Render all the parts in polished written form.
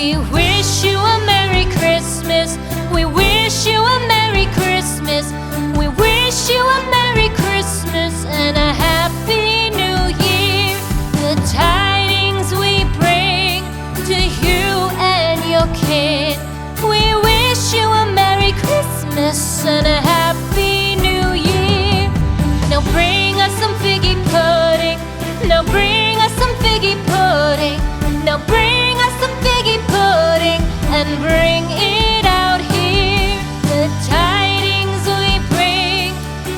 We wish you a Merry Christmas. We wish you a Merry Christmas. We wish you a Merry Christmas and a Happy New Year. The tidings we bring to you and your kid. We wish you a Merry Christmas and a Happy New Year. Now bring us some figgy pudding. Now bring us some figgy pudding. Now bring us some figgy pudding and bring it out here. The tidings we bring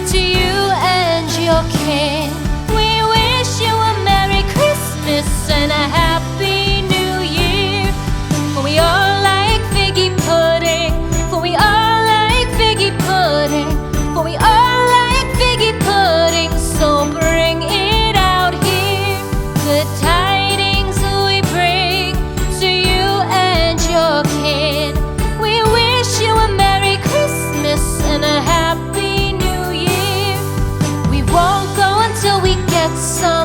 to you and your kin. We wish you a Merry Christmas and a Happy New Year. For we all like figgy pudding. For we all like figgy pudding. For we all like figgy pudding. So bring it out here. The tidings we bring to you and your kid. We wish you a Merry Christmas and a Happy New Year. We won't go until we get some